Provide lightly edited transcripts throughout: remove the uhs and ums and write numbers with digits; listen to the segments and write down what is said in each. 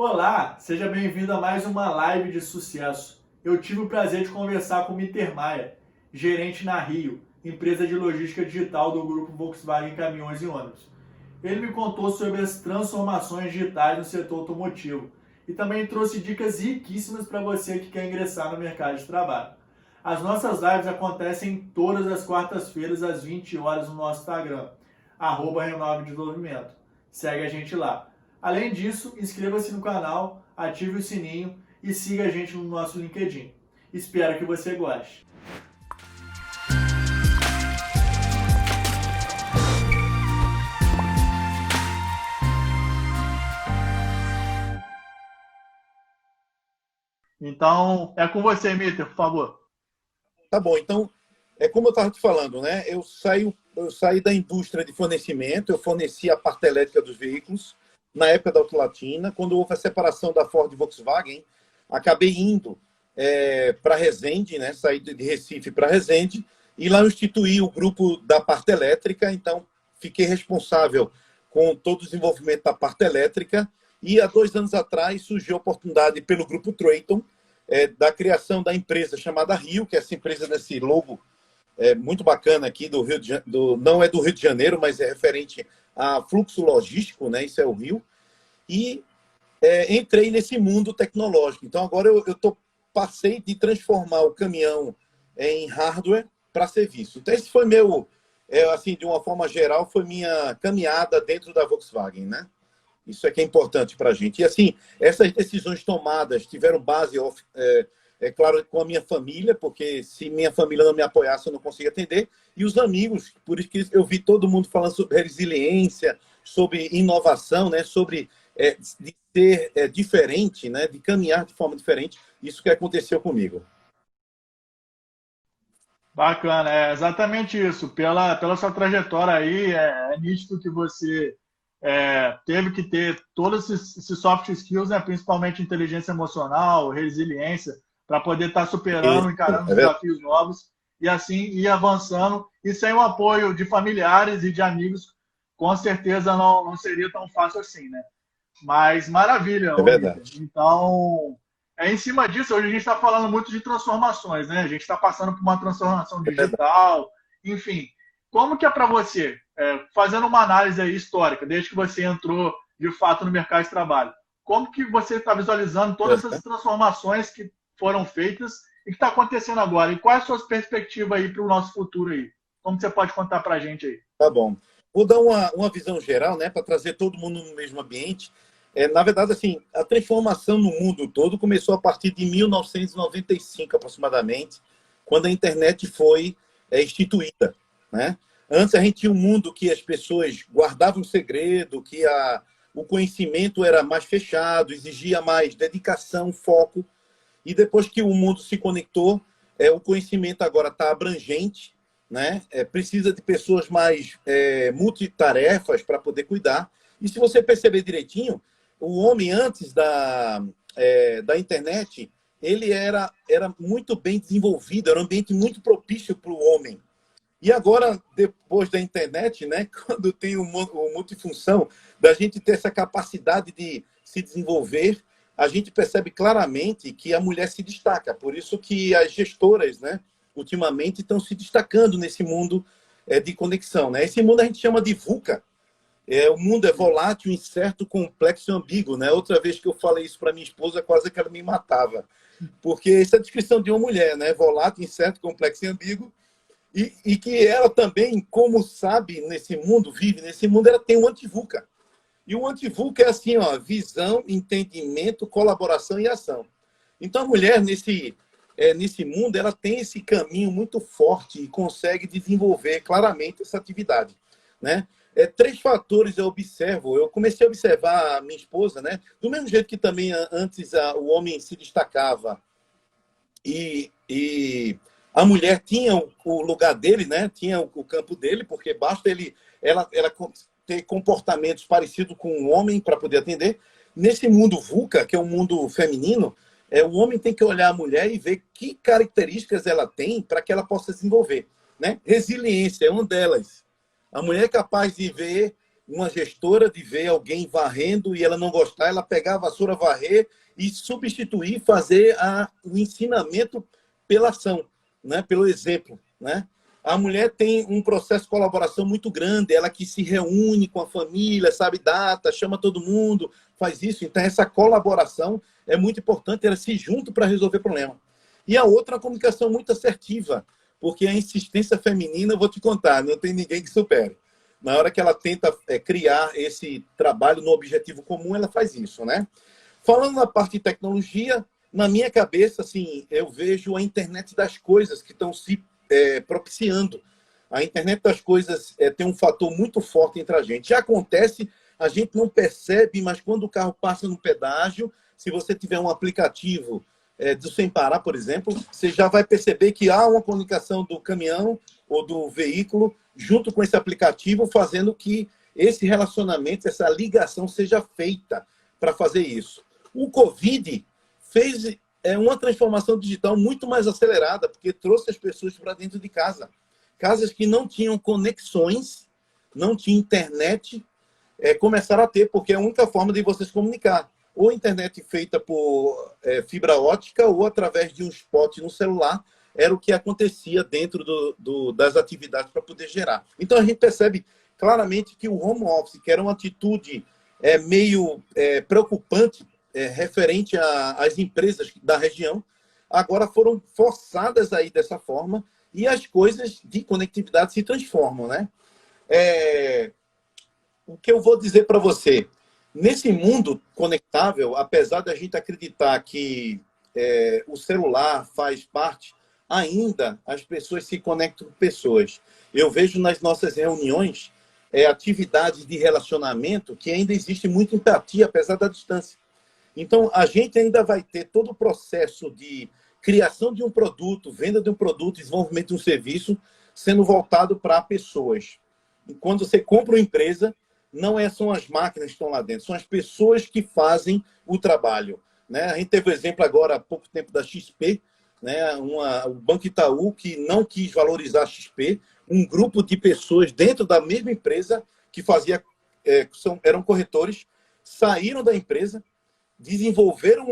Olá, seja bem-vindo a mais uma live de sucesso. Eu tive o prazer de conversar com o Miter Maia, gerente na Rio, empresa de logística digital do grupo Volkswagen Caminhões e Ônibus. Ele me contou sobre as transformações digitais no setor automotivo e também trouxe dicas riquíssimas para você que quer ingressar no mercado de trabalho. As nossas lives acontecem todas as quartas-feiras às 20 horas no nosso Instagram, @Renove Desenvolvimento. Segue a gente lá. Além disso, inscreva-se no canal, ative o sininho e siga a gente no nosso LinkedIn. Espero que você goste. Então, é com você, Mitter, por favor. Tá bom, então, é como eu estava te falando, né? Eu saí da indústria de fornecimento, eu fornecia a parte elétrica dos veículos na época da Autolatina. Quando houve a separação da Ford e Volkswagen, acabei indo para Resende, né? Saí de Recife para Resende, e lá eu instituí o grupo da parte elétrica, então fiquei responsável com todo o desenvolvimento da parte elétrica, e há 2 anos atrás surgiu a oportunidade pelo grupo Traton, da criação da empresa chamada Rio, que é essa empresa desse logo muito bacana aqui do Rio de Janeiro, não é do Rio de Janeiro, mas é referente a fluxo logístico, né? Isso é o Rio. E entrei nesse mundo tecnológico. Então, agora passei de transformar o caminhão em hardware para serviço. Então, esse foi assim, de uma forma geral, foi minha caminhada dentro da Volkswagen, né? Isso é que é importante para a gente. E, assim, essas decisões tomadas tiveram base, claro, com a minha família, porque se minha família não me apoiasse, eu não conseguia atender, e os amigos, por isso que eu vi todo mundo falando sobre resiliência, sobre inovação, né? Sobre de ser diferente, né? De caminhar de forma diferente. Isso que aconteceu comigo. Bacana, é exatamente isso. Pela sua trajetória aí, é nítido que você teve que ter todos esses soft skills, né, principalmente inteligência emocional, resiliência, para poder estar superando, encarando É verdade. desafios novos e assim ir avançando. E sem o apoio de familiares e de amigos, com certeza não seria tão fácil assim, né? Mas maravilha, É ô Mitter. verdade. Então, em cima disso, hoje a gente está falando muito de transformações, né? A gente está passando por uma transformação É verdade. digital, enfim. Como que é para você, fazendo uma análise aí histórica, desde que você entrou de fato no mercado de trabalho, como que você está visualizando todas essas transformações que foram feitas e que está acontecendo agora? E quais as suas perspectivas aí para o nosso futuro aí? Como que você pode contar para a gente aí? Tá bom. Vou dar uma visão geral, né, para trazer todo mundo no mesmo ambiente. Na verdade, assim, a transformação no mundo todo começou a partir de 1995, aproximadamente, quando a internet foi instituída, né? Antes a gente tinha um mundo que as pessoas guardavam segredo, que o conhecimento era mais fechado, exigia mais dedicação, foco. E depois que o mundo se conectou, o conhecimento agora está abrangente, né? Precisa de pessoas mais multitarefas para poder cuidar. E se você perceber direitinho, o homem antes da internet, ele era muito bem desenvolvido, era um ambiente muito propício para o homem. E agora, depois da internet, né, quando tem o multifunção, da gente ter essa capacidade de se desenvolver, a gente percebe claramente que a mulher se destaca. Por isso que as gestoras, né, ultimamente estão se destacando nesse mundo de conexão, né? Esse mundo a gente chama de VUCA. O mundo é volátil, incerto, complexo e ambíguo, né? Outra vez que eu falei isso para minha esposa, quase que ela me matava. Porque essa é a descrição de uma mulher, né? Volátil, incerto, complexo e ambíguo. E que ela também, como sabe nesse mundo, vive nesse mundo, ela tem um anti-VUCA. E o anti-VUCA é assim, ó, visão, entendimento, colaboração e ação. Então a mulher, nesse mundo, ela tem esse caminho muito forte e consegue desenvolver claramente essa atividade, né? 3 fatores eu observo. Eu comecei a observar a minha esposa, né? Do mesmo jeito que também antes o homem se destacava e a mulher tinha o lugar dele, né? Tinha o campo dele, porque basta ela ter comportamentos parecidos com o homem para poder atender. Nesse mundo VUCA, que é um mundo feminino, o homem tem que olhar a mulher e ver que características ela tem para que ela possa desenvolver, né? Resiliência é uma delas. A mulher é capaz de ver uma gestora de ver alguém varrendo e ela não gostar, ela pegar a vassoura, varrer e substituir, fazer o ensinamento pela ação, né? Pelo exemplo, né? A mulher tem um processo de colaboração muito grande, ela que se reúne com a família, sabe data, chama todo mundo, faz isso. Então, essa colaboração é muito importante, ela se junta para resolver problema. E a outra, a comunicação muito assertiva, porque a insistência feminina, eu vou te contar, não tem ninguém que supere. Na hora que ela tenta criar esse trabalho no objetivo comum, ela faz isso, né? Falando na parte de tecnologia, na minha cabeça, assim, eu vejo a internet das coisas que estão se propiciando. A internet das coisas tem um fator muito forte entre a gente. Já acontece, a gente não percebe, mas quando o carro passa no pedágio, se você tiver um aplicativo do Sem Parar, por exemplo, você já vai perceber que há uma comunicação do caminhão ou do veículo junto com esse aplicativo, fazendo que esse relacionamento, essa ligação seja feita para fazer isso. O Covid fez uma transformação digital muito mais acelerada, porque trouxe as pessoas para dentro de casa. Casas que não tinham conexões, não tinham internet, começaram a ter, porque é a única forma de você se comunicar. Ou internet feita por fibra ótica, ou através de um spot no celular, era o que acontecia dentro das atividades para poder gerar. Então, a gente percebe claramente que o home office, que era uma atitude meio preocupante, referente às empresas da região, agora foram forçadas aí dessa forma e as coisas de conectividade se transformam, né? O que eu vou dizer para você, nesse mundo conectável, apesar da gente acreditar que o celular faz parte, ainda as pessoas se conectam com pessoas. Eu vejo nas nossas reuniões atividades de relacionamento que ainda existe muita empatia, apesar da distância. Então, a gente ainda vai ter todo o processo de criação de um produto, venda de um produto, desenvolvimento de um serviço, sendo voltado para pessoas. E quando você compra uma empresa, não são as máquinas que estão lá dentro, são as pessoas que fazem o trabalho, né? A gente teve o exemplo agora, há pouco tempo, da XP, né? O Banco Itaú, que não quis valorizar a XP, um grupo de pessoas dentro da mesma empresa que eram corretores, saíram da empresa, desenvolveram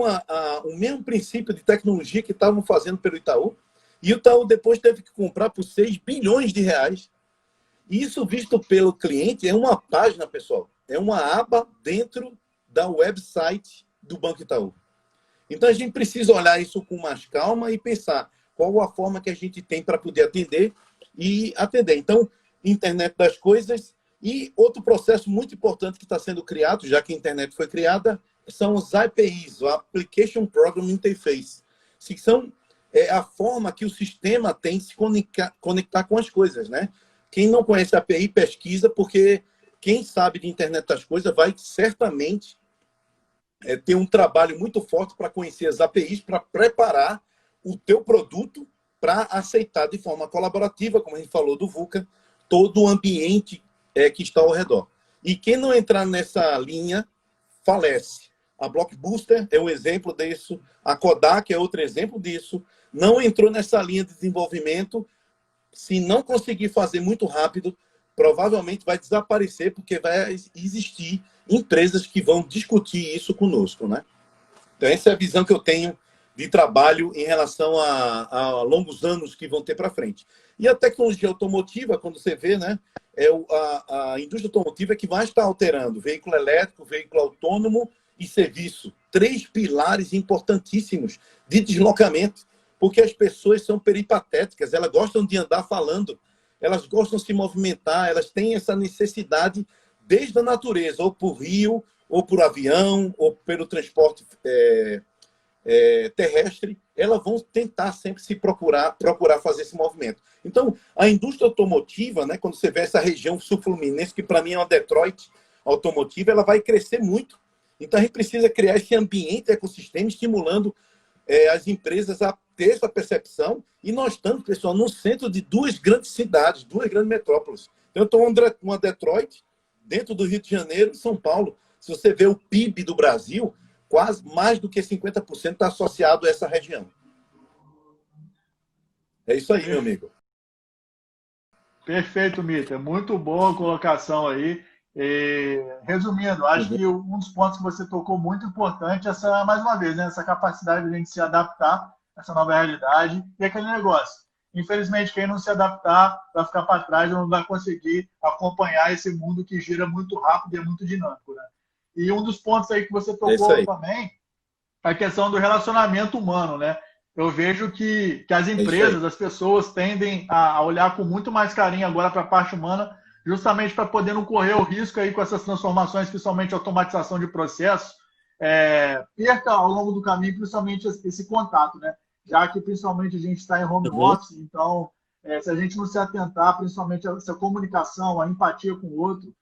o mesmo princípio de tecnologia que estavam fazendo pelo Itaú, e o Itaú depois teve que comprar por 6 bilhões de reais. E isso, visto pelo cliente, é uma página, pessoal, é uma aba dentro da website do Banco Itaú. Então, a gente precisa olhar isso com mais calma e pensar qual a forma que a gente tem para poder atender e atender. Então, internet das coisas. E outro processo muito importante que está sendo criado, já que a internet foi criada, são os APIs, o Application Program Interface, que são a forma que o sistema tem de se conectar com as coisas, né? Quem não conhece a API, pesquisa, porque quem sabe de internet das coisas vai certamente ter um trabalho muito forte para conhecer as APIs, para preparar o teu produto para aceitar de forma colaborativa, como a gente falou do VUCA, todo o ambiente que está ao redor. E quem não entrar nessa linha, falece. A Blockbuster é um exemplo disso, a Kodak é outro exemplo disso. Não entrou nessa linha de desenvolvimento, se não conseguir fazer muito rápido, provavelmente vai desaparecer, porque vai existir empresas que vão discutir isso conosco, né? Então, essa é a visão que eu tenho de trabalho em relação a longos anos que vão ter para frente. E a tecnologia automotiva, quando você vê, né, a indústria automotiva é que vai estar alterando veículo elétrico, veículo autônomo e serviço. 3 pilares importantíssimos de deslocamento, porque as pessoas são peripatéticas, elas gostam de andar falando, elas gostam de se movimentar, elas têm essa necessidade desde a natureza, ou por rio, ou por avião, ou pelo transporte terrestre, elas vão tentar sempre se procurar fazer esse movimento. Então, a indústria automotiva, né, quando você vê essa região sul-fluminense, que para mim é uma Detroit automotiva, ela vai crescer muito. Então, a gente precisa criar esse ambiente, ecossistema, estimulando as empresas a ter essa percepção. E nós estamos, pessoal, no centro de 2 grandes cidades, 2 grandes metrópoles. Então, eu estou uma Detroit, dentro do Rio de Janeiro e São Paulo. Se você vê o PIB do Brasil, quase mais do que 50% está associado a essa região. É isso aí, meu amigo. Perfeito, Mita. Muito boa a colocação aí. Resumindo, acho Uhum. que um dos pontos que você tocou muito importante é essa, mais uma vez, né, essa capacidade de a gente se adaptar a essa nova realidade e aquele negócio. Infelizmente, quem não se adaptar vai ficar para trás, não vai conseguir acompanhar esse mundo que gira muito rápido e é muito dinâmico, né? E um dos pontos aí que você É isso tocou aí. também é a questão do relacionamento humano, né? Eu vejo que as É isso aí. empresas, as pessoas tendem a olhar com muito mais carinho agora para a parte humana, justamente para poder não correr o risco aí com essas transformações, principalmente automatização de processos, perca ao longo do caminho, principalmente esse contato, né? Já que principalmente a gente está em home Uhum. office, então se a gente não se atentar, principalmente a essa comunicação, a empatia com o outro,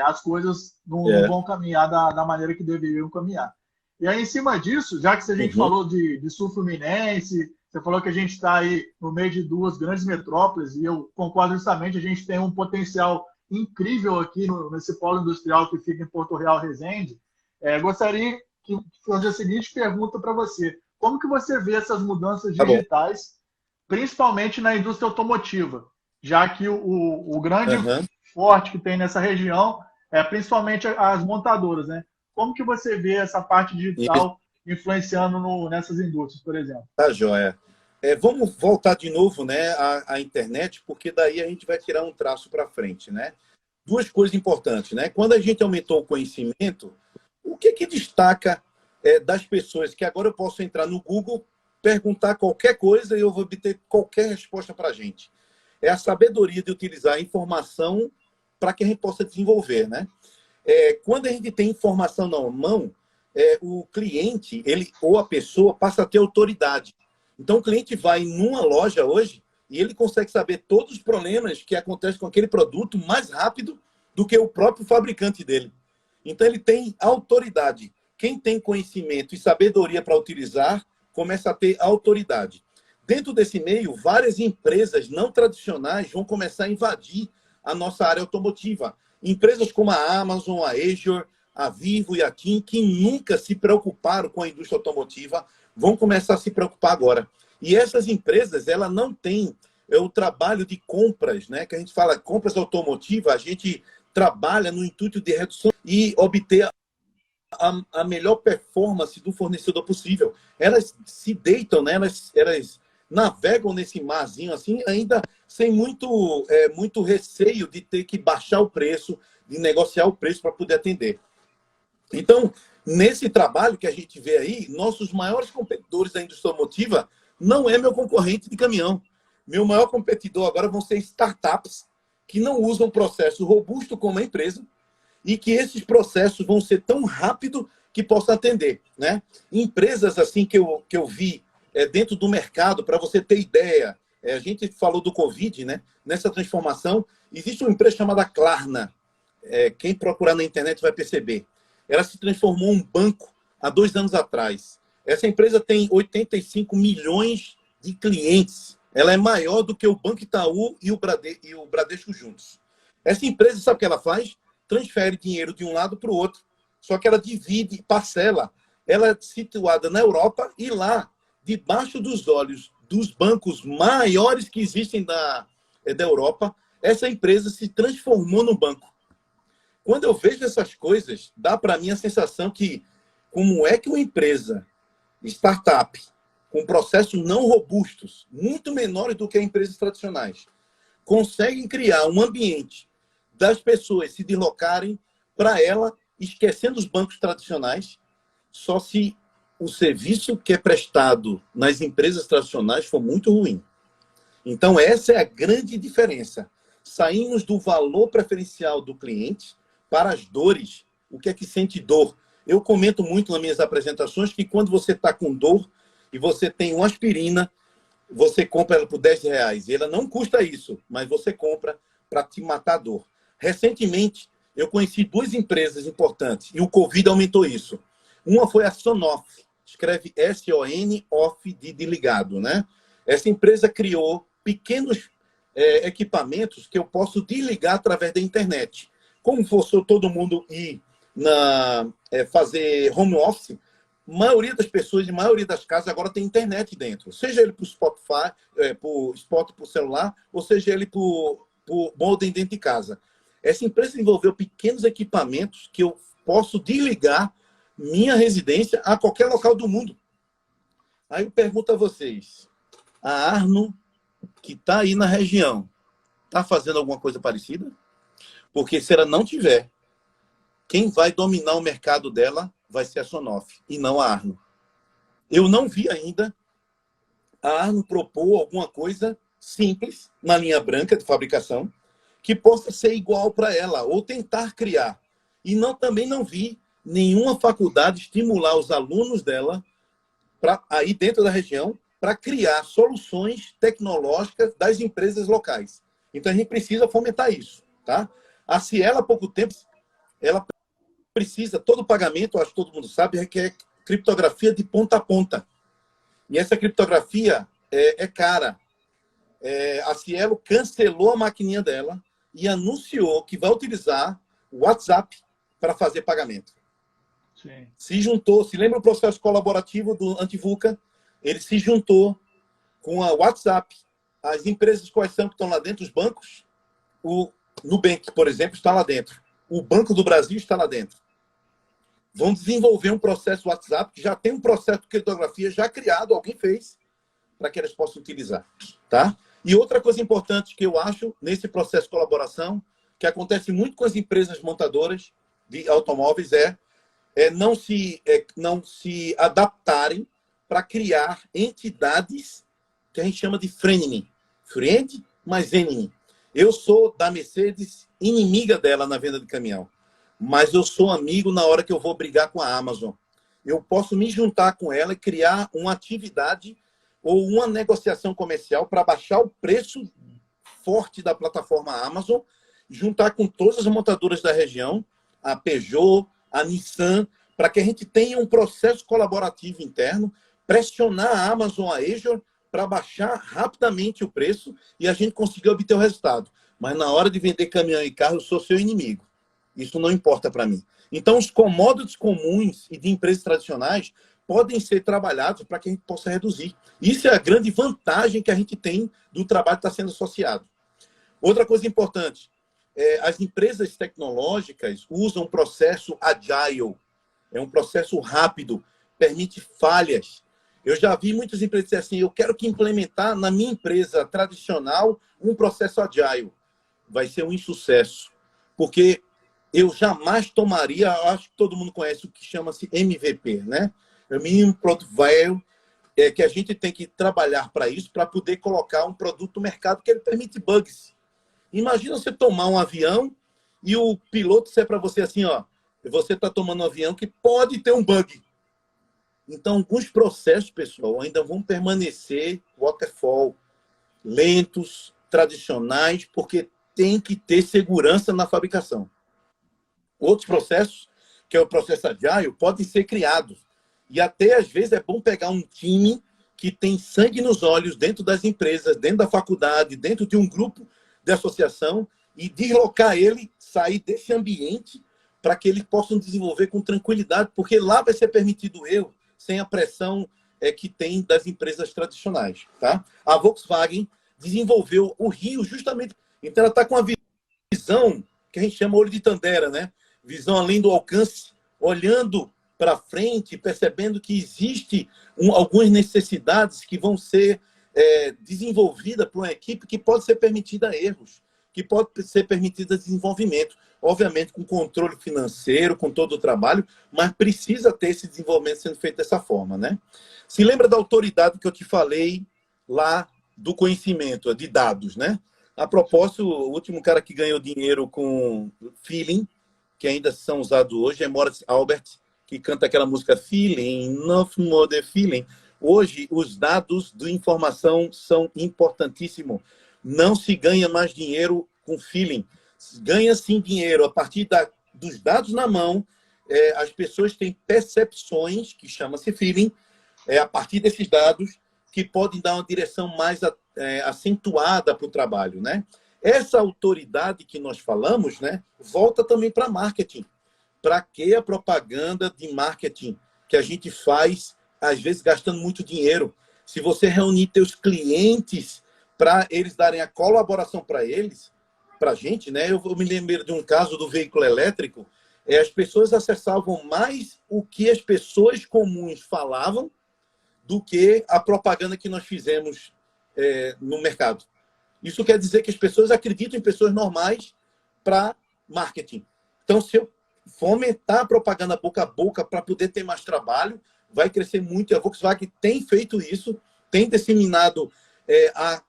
as coisas não É. vão caminhar da maneira que deveriam caminhar. E aí, em cima disso, já que a gente Uhum. falou de Sul Fluminense, você falou que a gente está aí no meio de duas grandes metrópoles, e eu concordo justamente, a gente tem um potencial incrível aqui nesse polo industrial que fica em Porto Real, Resende. Gostaria de fazer a seguinte pergunta para você. Como que você vê essas mudanças Tá bom. digitais, principalmente na indústria automotiva, já que o grande Aham. forte que tem nessa região é principalmente as montadoras, né? Como que você vê essa parte Isso, digital influenciando nessas indústrias, por exemplo? tá, joia. Vamos voltar de novo, né, à internet, porque daí a gente vai tirar um traço para frente, né? Duas coisas importantes, né? Quando a gente aumentou o conhecimento, o que destaca das pessoas que agora eu posso entrar no Google, perguntar qualquer coisa e eu vou obter qualquer resposta para a gente? É a sabedoria de utilizar a informação para que a gente possa desenvolver, né? Quando a gente tem informação na mão, o cliente, ele ou a pessoa passa a ter autoridade. Então, o cliente vai numa loja hoje e ele consegue saber todos os problemas que acontecem com aquele produto mais rápido do que o próprio fabricante dele. Então, ele tem autoridade. Quem tem conhecimento e sabedoria para utilizar, começa a ter autoridade. Dentro desse meio, várias empresas não tradicionais vão começar a invadir a nossa área automotiva. Empresas como a Amazon, a Azure, a Vivo e a TIM, que nunca se preocuparam com a indústria automotiva, vão começar a se preocupar agora. E essas empresas, ela não têm o trabalho de compras, né? Que a gente fala compras automotivas, a gente trabalha no intuito de redução e obter a melhor performance do fornecedor possível. Elas se deitam, né? Elas navegam nesse marzinho assim, ainda sem muito receio de ter que baixar o preço, de negociar o preço para poder atender. Então, nesse trabalho que a gente vê aí, nossos maiores competidores da indústria automotiva não é meu concorrente de caminhão. Meu maior competidor agora vão ser startups que não usam processo robusto como a empresa e que esses processos vão ser tão rápido que possam atender, né? Empresas assim que eu vi dentro do mercado, para você ter ideia, a gente falou do Covid, né? Nessa transformação, existe uma empresa chamada Klarna. Quem procurar na internet vai perceber. Ela se transformou em um banco há 2 anos atrás. Essa empresa tem 85 milhões de clientes. Ela é maior do que o Banco Itaú e o Bradesco juntos. Essa empresa, sabe o que ela faz? Transfere dinheiro de um lado para o outro. Só que ela divide, parcela. Ela é situada na Europa e lá, debaixo dos olhos dos bancos maiores que existem da Europa, essa empresa se transformou no banco. Quando eu vejo essas coisas, dá para mim a sensação que como é que uma empresa, startup, com processos não robustos, muito menores do que empresas tradicionais, conseguem criar um ambiente das pessoas se deslocarem para ela, esquecendo os bancos tradicionais, só se o serviço que é prestado nas empresas tradicionais for muito ruim. Então, essa é a grande diferença. Saímos do valor preferencial do cliente para as dores. O que é que sente dor? Eu comento muito nas minhas apresentações que quando você está com dor e você tem uma aspirina, você compra ela por R$ 10. E ela não custa isso, mas você compra para te matar a dor. Recentemente, eu conheci duas empresas importantes e o Covid aumentou isso. Uma foi a Sonoff, escreve S-O-N, off de ligado, né? Essa empresa criou pequenos equipamentos que eu posso desligar através da internet. Como fosse todo mundo ir fazer home office, a maioria das pessoas, e a maioria das casas agora tem internet dentro. Seja ele por Spotify, por Spot por celular, ou seja ele por modem dentro de casa. Essa empresa desenvolveu pequenos equipamentos que eu posso desligar minha residência a qualquer local do mundo. Aí eu pergunto a vocês, a Arno, que está aí na região, está fazendo alguma coisa parecida? Porque se ela não tiver, quem vai dominar o mercado dela vai ser a Sonoff e não a Arno. Eu não vi ainda a Arno propor alguma coisa simples, na linha branca de fabricação, que possa ser igual para ela, ou tentar criar. E também não vi nenhuma faculdade estimular os alunos dela, aí dentro da região, para criar soluções tecnológicas das empresas locais. Então, a gente precisa fomentar isso. Tá? A Cielo, há pouco tempo, ela precisa, todo pagamento, acho que todo mundo sabe, requer criptografia de ponta a ponta. E essa criptografia é cara. A Cielo cancelou a maquininha dela e anunciou que vai utilizar o WhatsApp para fazer pagamento. Sim. Se juntou, se lembra o processo colaborativo do Antivulca? Ele se juntou com a WhatsApp. As empresas quais são que estão lá dentro? Os bancos. O Nubank, por exemplo, está lá dentro. O Banco do Brasil está lá dentro. Vão desenvolver um processo WhatsApp, que já tem um processo de criptografia já criado, alguém fez, para que elas possam utilizar. Tá? E outra coisa importante que eu acho nesse processo de colaboração, que acontece muito com as empresas montadoras de automóveis, não se adaptarem para criar entidades que a gente chama de frenemy. Friend, mas enemy. Eu sou da Mercedes, inimiga dela na venda de caminhão. Mas eu sou amigo na hora que eu vou brigar com a Amazon. Eu posso me juntar com ela e criar uma atividade ou uma negociação comercial para baixar o preço forte da plataforma Amazon, juntar com todas as montadoras da região, a Peugeot, a Nissan, para que a gente tenha um processo colaborativo interno, pressionar a Amazon, a Azure, para baixar rapidamente o preço e a gente conseguir obter o resultado. Mas na hora de vender caminhão e carro, eu sou seu inimigo. Isso não importa para mim. Então, os commodities comuns e de empresas tradicionais podem ser trabalhados para que a gente possa reduzir. Isso é a grande vantagem que a gente tem do trabalho que está sendo associado. Outra coisa importante, as empresas tecnológicas usam um processo agile, é um processo rápido, permite falhas. Eu já vi muitas empresas dizer assim, eu quero que implementar na minha empresa tradicional um processo agile. Vai ser um insucesso, porque eu jamais tomaria, acho que todo mundo conhece o que chama-se MVP, né? O Minimum Product Value, que a gente tem que trabalhar para isso, para poder colocar um produto no mercado que ele permite bugs. Imagina você tomar um avião e o piloto disser para você assim, ó, você está tomando um avião que pode ter um bug. Então, alguns processos, pessoal, ainda vão permanecer waterfall, lentos, tradicionais, porque tem que ter segurança na fabricação. Outros processos, que é o processo agile, podem ser criados. E até, às vezes, é bom pegar um time que tem sangue nos olhos dentro das empresas, dentro da faculdade, dentro de um grupo de associação e deslocar ele, sair desse ambiente para que eles possam desenvolver com tranquilidade, porque lá vai ser permitido o erro sem a pressão que tem das empresas tradicionais. Tá? A Volkswagen desenvolveu o Rio justamente... Então, ela está com uma visão que a gente chama olho de Tandera, né? Visão além do alcance, olhando para frente, percebendo que existe algumas necessidades que vão ser desenvolvidas por uma equipe que pode ser permitida erros, que pode ser permitida desenvolvimento, obviamente com controle financeiro, com todo o trabalho, mas precisa ter esse desenvolvimento sendo feito dessa forma, né? Se lembra da autoridade que eu te falei lá do conhecimento, de dados, né? A propósito, o último cara que ganhou dinheiro com Feeling, que ainda são usados hoje, é Morris Albert, que canta aquela música Feeling, Nothing More Than Feeling. Hoje, os dados de informação são importantíssimos. Não se ganha mais dinheiro com feeling. Ganha sim dinheiro a partir dos dados na mão. As pessoas têm percepções, que chama-se feeling, a partir desses dados, que podem dar uma direção mais acentuada para o trabalho, né? Essa autoridade que nós falamos, né, volta também para marketing. Para que a propaganda de marketing que a gente faz, às vezes gastando muito dinheiro? Se você reunir teus clientes para eles darem a colaboração para eles, para a gente, né? Eu me lembro de um caso do veículo elétrico, as pessoas acessavam mais o que as pessoas comuns falavam do que a propaganda que nós fizemos no mercado. Isso quer dizer que as pessoas acreditam em pessoas normais para marketing. Então, se eu fomentar a propaganda boca a boca para poder ter mais trabalho, vai crescer muito. E a Volkswagen tem feito isso, tem disseminado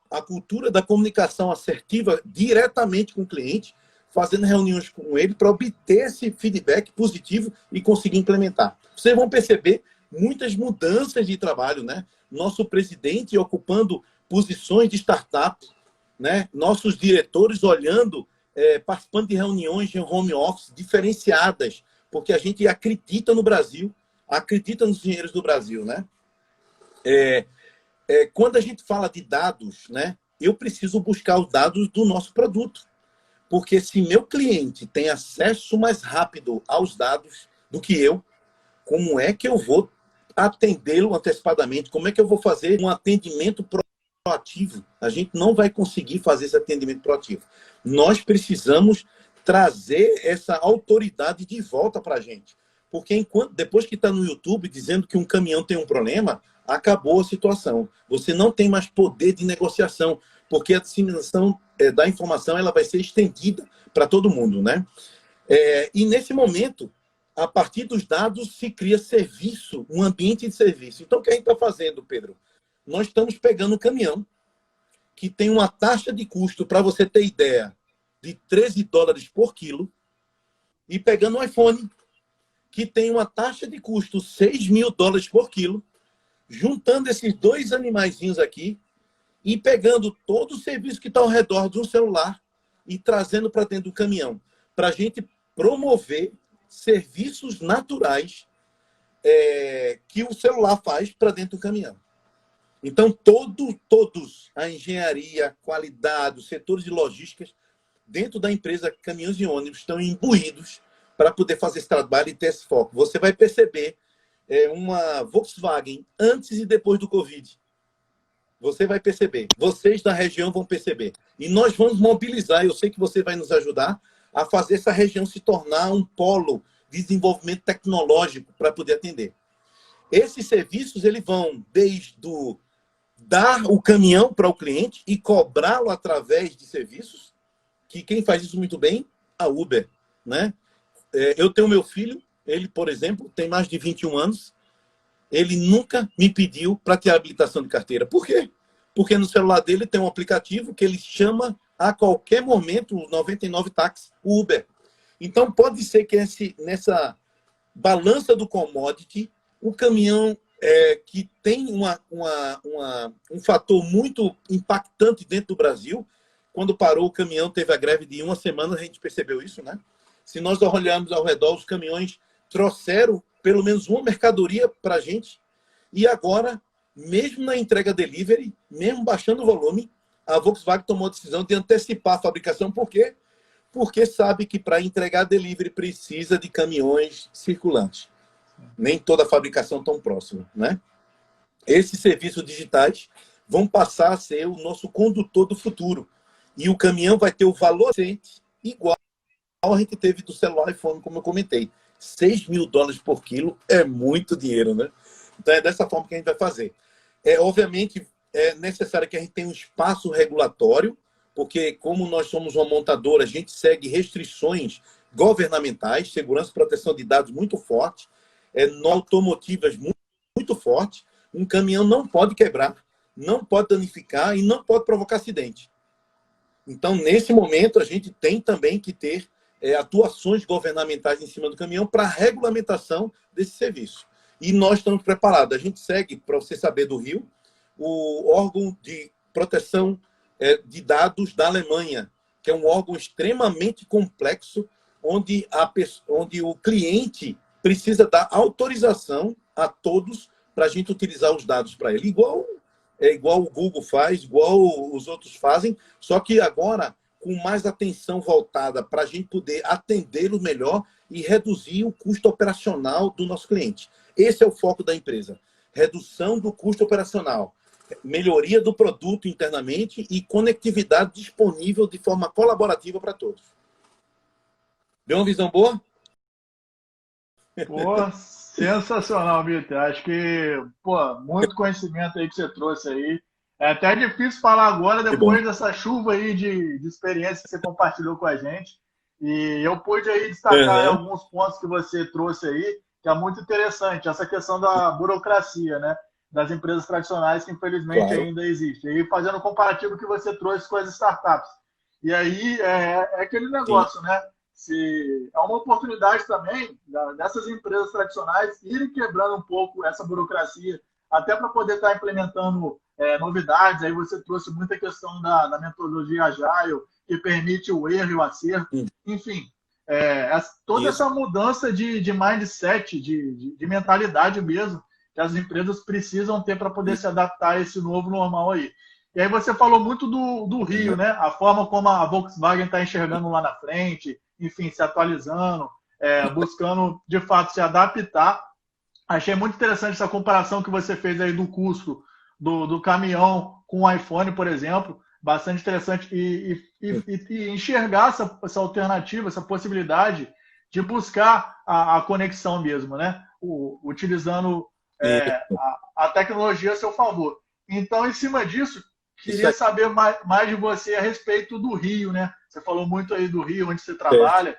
a cultura da comunicação assertiva diretamente com o cliente, fazendo reuniões com ele para obter esse feedback positivo e conseguir implementar. Vocês vão perceber muitas mudanças de trabalho, né? Nosso presidente ocupando posições de startup, né? Nossos diretores olhando, participando de reuniões em home office diferenciadas, porque a gente acredita no Brasil, acredita nos engenheiros do Brasil, né? Quando a gente fala de dados, né? Eu preciso buscar os dados do nosso produto, porque se meu cliente tem acesso mais rápido aos dados do que eu, como é que eu vou atendê-lo antecipadamente? Como é que eu vou fazer um atendimento proativo? A gente não vai conseguir fazer esse atendimento proativo. Nós precisamos trazer essa autoridade de volta para a gente. Porque depois que está no YouTube dizendo que um caminhão tem um problema, acabou a situação. Você não tem mais poder de negociação, porque a disseminação da informação ela vai ser estendida para todo mundo, né? E nesse momento, a partir dos dados, se cria serviço, um ambiente de serviço. Então, o que a gente está fazendo, Pedro? Nós estamos pegando um caminhão que tem uma taxa de custo, para você ter ideia, de $13 por quilo, e pegando um iPhone, que tem uma taxa de custo $6.000 por quilo, juntando esses dois animaizinhos aqui e pegando todo o serviço que está ao redor de um celular e trazendo para dentro do caminhão, para a gente promover serviços naturais que o celular faz para dentro do caminhão. Então, todos, a engenharia, qualidade, os setores de logística, dentro da empresa Caminhões e Ônibus, estão imbuídos para poder fazer esse trabalho e ter esse foco. Você vai perceber uma Volkswagen antes e depois do Covid. Você vai perceber. Vocês da região vão perceber. E nós vamos mobilizar, eu sei que você vai nos ajudar a fazer essa região se tornar um polo de desenvolvimento tecnológico para poder atender. Esses serviços eles vão desde dar o caminhão para o cliente e cobrá-lo através de serviços, que quem faz isso muito bem? A Uber, né? Eu tenho meu filho, ele, por exemplo, tem mais de 21 anos, ele nunca me pediu para ter habilitação de carteira. Por quê? Porque no celular dele tem um aplicativo que ele chama a qualquer momento o 99 táxi, o Uber. Então, pode ser que nessa balança do commodity, o caminhão que tem um fator muito impactante dentro do Brasil, quando parou o caminhão, teve a greve de uma semana, a gente percebeu isso, né? Se nós olharmos ao redor, os caminhões trouxeram pelo menos uma mercadoria para a gente. E agora, mesmo na entrega delivery, mesmo baixando o volume, a Volkswagen tomou a decisão de antecipar a fabricação. Por quê? Porque sabe que para entregar delivery precisa de caminhões circulantes. Nem toda a fabricação tão próxima, né? Esses serviços digitais vão passar a ser o nosso condutor do futuro. E o caminhão vai ter o valor igual a gente teve do celular iPhone, como eu comentei. $6.000 por quilo é muito dinheiro, né? Então é dessa forma que a gente vai fazer. Obviamente, é necessário que a gente tenha um espaço regulatório, porque como nós somos uma montadora, a gente segue restrições governamentais, segurança e proteção de dados muito forte, automotivas muito forte. Um caminhão não pode quebrar, não pode danificar e não pode provocar acidente. Então, nesse momento, a gente tem também que ter atuações governamentais em cima do caminhão para a regulamentação desse serviço. E nós estamos preparados. A gente segue, para você saber do Rio, o órgão de proteção de dados da Alemanha, que é um órgão extremamente complexo, onde o cliente precisa dar autorização a todos para a gente utilizar os dados para ele. Igual o Google faz, igual os outros fazem, só que agora com mais atenção voltada para a gente poder atendê-lo melhor e reduzir o custo operacional do nosso cliente. Esse é o foco da empresa. Redução do custo operacional. melhoria do produto internamente e conectividade disponível de forma colaborativa para todos. Deu uma visão boa? Pô, sensacional, Vitor. Acho que, pô, muito conhecimento aí que você trouxe aí. É até difícil falar agora, Que bom. depois dessa chuva aí de experiência que você compartilhou com a gente. E eu pude aí destacar aí Uhum. alguns pontos que você trouxe aí, que é muito interessante. Essa questão da burocracia, né? Das empresas tradicionais que infelizmente Claro. ainda existe. E fazendo um comparativo que você trouxe com as startups. E aí é aquele Sim. negócio, né? Se é uma oportunidade também dessas empresas tradicionais irem quebrando um pouco essa burocracia, até para poder estar implementando novidades. Aí você trouxe muita questão da metodologia Agile, que permite o erro e o acerto. Enfim, toda Isso. essa mudança de mindset, de mentalidade mesmo, que as empresas precisam ter para poder se adaptar a esse novo normal aí. E aí você falou muito do Rio, Uhum. né? A forma como a Volkswagen está enxergando lá na frente, enfim, se atualizando, buscando de fato se adaptar. Achei muito interessante essa comparação que você fez aí do custo do caminhão com o iPhone, por exemplo. Bastante interessante e enxergar essa alternativa, essa possibilidade de buscar a conexão mesmo, né? Utilizando Isso. a tecnologia a seu favor. Então, em cima disso, Isso queria aí. saber mais de você a respeito do Rio, né? Você falou muito aí do Rio, onde você Certo. trabalha.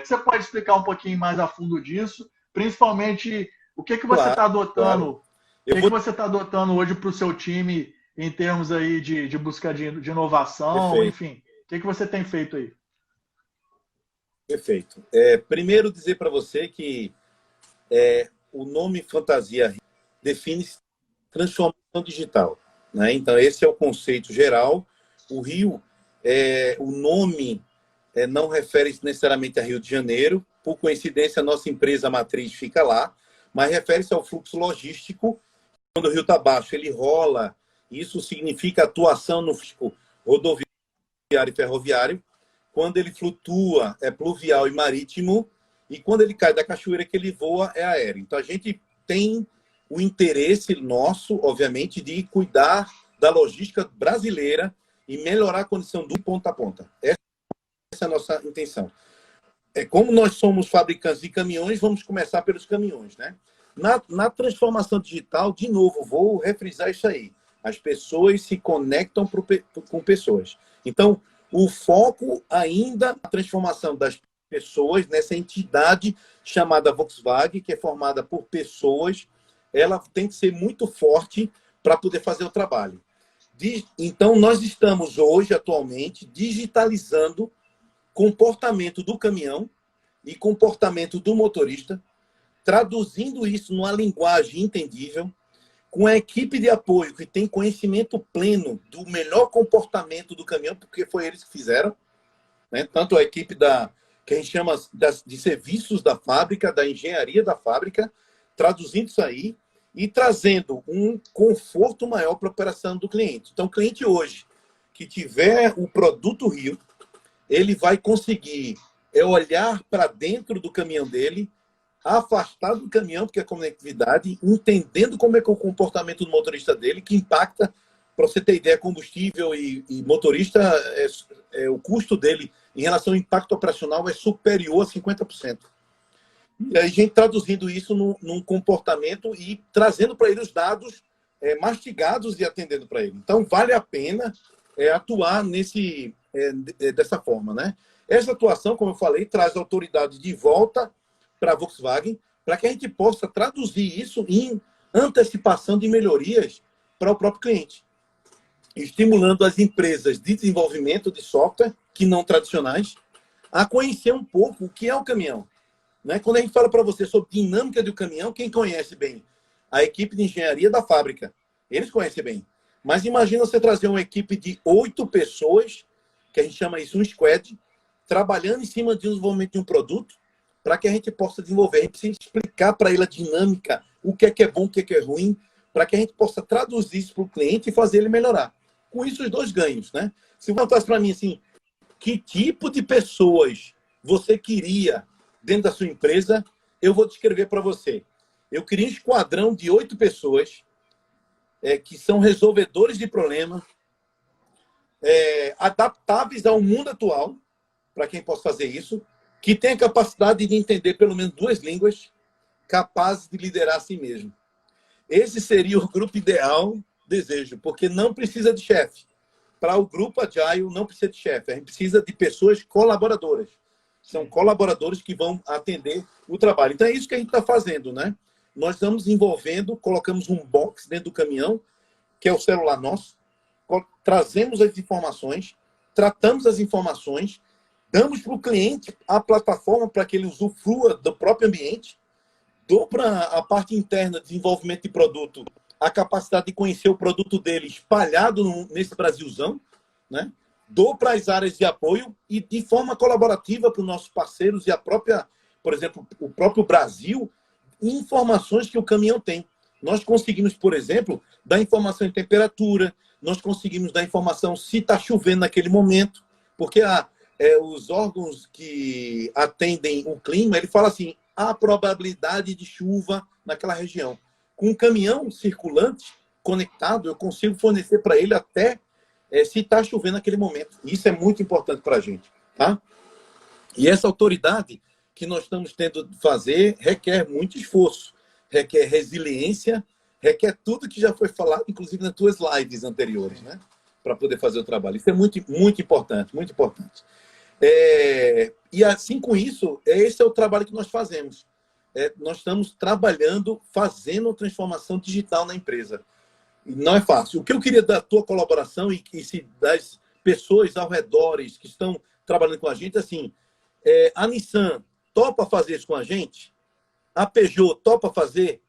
Você pode explicar um pouquinho mais a fundo disso? Principalmente, o que você Claro, está claro. adotando? O Eu que vou. você está adotando hoje para o seu time em termos aí de busca de inovação? Perfeito, Enfim, o que você tem feito aí? perfeito. Primeiro dizer para você que o nome Fantasia define transformação digital, né? Então esse é o conceito geral. O Rio, o nome não refere necessariamente a Rio de Janeiro. Por coincidência, a nossa empresa matriz fica lá, mas refere-se ao fluxo logístico. Quando o rio está baixo, ele rola. Isso significa atuação no fluxo rodoviário e ferroviário. Quando ele flutua, é pluvial e marítimo. E quando ele cai da cachoeira que ele voa, é aéreo. Então, a gente tem o interesse nosso, obviamente, de cuidar da logística brasileira e melhorar a condição do ponta a ponta. Essa é a nossa intenção. Como nós somos fabricantes de caminhões, vamos começar pelos caminhões, né? Na transformação digital, de novo, vou refrisar isso aí. As pessoas se conectam com pessoas. Então, o foco ainda na transformação das pessoas, nessa entidade chamada Volkswagen, que é formada por pessoas, ela tem que ser muito forte para poder fazer o trabalho. Então, nós estamos hoje, atualmente, digitalizando comportamento do caminhão e comportamento do motorista, traduzindo isso numa linguagem entendível, com a equipe de apoio que tem conhecimento pleno do melhor comportamento do caminhão, porque foi eles que fizeram, né? Tanto a equipe que a gente chama de serviços da fábrica, da engenharia da fábrica, traduzindo isso aí e trazendo um conforto maior para a operação do cliente. Então, o cliente hoje que tiver o produto Rio, ele vai conseguir olhar para dentro do caminhão dele, afastado do caminhão, porque é conectividade, entendendo como é que é o comportamento do motorista dele, que impacta, para você ter ideia, combustível e motorista, o custo dele em relação ao impacto operacional é superior a 50%. E a gente traduzindo isso num comportamento e trazendo para ele os dados mastigados e atendendo para ele. Então, vale a pena atuar dessa forma, né? Essa atuação, como eu falei, traz a autoridade de volta para a Volkswagen, para que a gente possa traduzir isso em antecipação de melhorias para o próprio cliente, estimulando as empresas de desenvolvimento de software, que não tradicionais, a conhecer um pouco o que é o caminhão. Né? Quando a gente fala para você sobre dinâmica do caminhão, quem conhece bem? A equipe de engenharia da fábrica. Eles conhecem bem. Mas imagina você trazer uma equipe de 8 pessoas, que a gente chama isso um squad, trabalhando em cima do desenvolvimento de um produto, para que a gente possa desenvolver. A gente precisa explicar para ele a dinâmica, o que é bom, o que é ruim, para que a gente possa traduzir isso para o cliente e fazer ele melhorar. Com isso, os dois ganhos, né? Se você perguntasse para mim assim, que tipo de pessoas você queria dentro da sua empresa, eu vou descrever para você. Eu queria um esquadrão de 8 pessoas que são resolvedores de problemas, adaptáveis ao mundo atual, para quem possa fazer isso, que tem a capacidade de entender pelo menos 2 línguas, capazes de liderar a si mesmo. Esse seria o grupo ideal, desejo, porque não precisa de chefe. Para o grupo Agile, não precisa de chefe. A gente precisa de pessoas colaboradoras. São colaboradores que vão atender o trabalho. Então, é isso que a gente está fazendo, né? Nós estamos envolvendo, colocamos um box dentro do caminhão, que é o celular nosso, trazemos as informações, tratamos as informações, damos para o cliente a plataforma para que ele usufrua do próprio ambiente, dou para a parte interna de desenvolvimento de produto a capacidade de conhecer o produto dele espalhado nesse Brasilzão, né? Dou para as áreas de apoio e de forma colaborativa para os nossos parceiros e a própria, por exemplo, o próprio Brasil, informações que o caminhão tem. Nós conseguimos, por exemplo, dar informação em temperatura, nós conseguimos dar informação se está chovendo naquele momento, porque os órgãos que atendem o clima, ele fala assim, a probabilidade de chuva naquela região. Com um caminhão circulante, conectado, eu consigo fornecer para ele até se está chovendo naquele momento. Isso é muito importante para a gente. Tá? E essa autoridade que nós estamos tendo de fazer requer muito esforço, requer resiliência, requer tudo que já foi falado, inclusive nas tuas lives anteriores, né? Para poder fazer o trabalho. Isso é muito, muito importante, muito importante. E assim, com isso, esse é o trabalho que nós fazemos. Nós estamos trabalhando, fazendo a transformação digital na empresa. Não é fácil. O que eu queria da tua colaboração e das pessoas ao redor que estão trabalhando com a gente, assim, a Nissan topa fazer isso com a gente? A Peugeot topa fazer?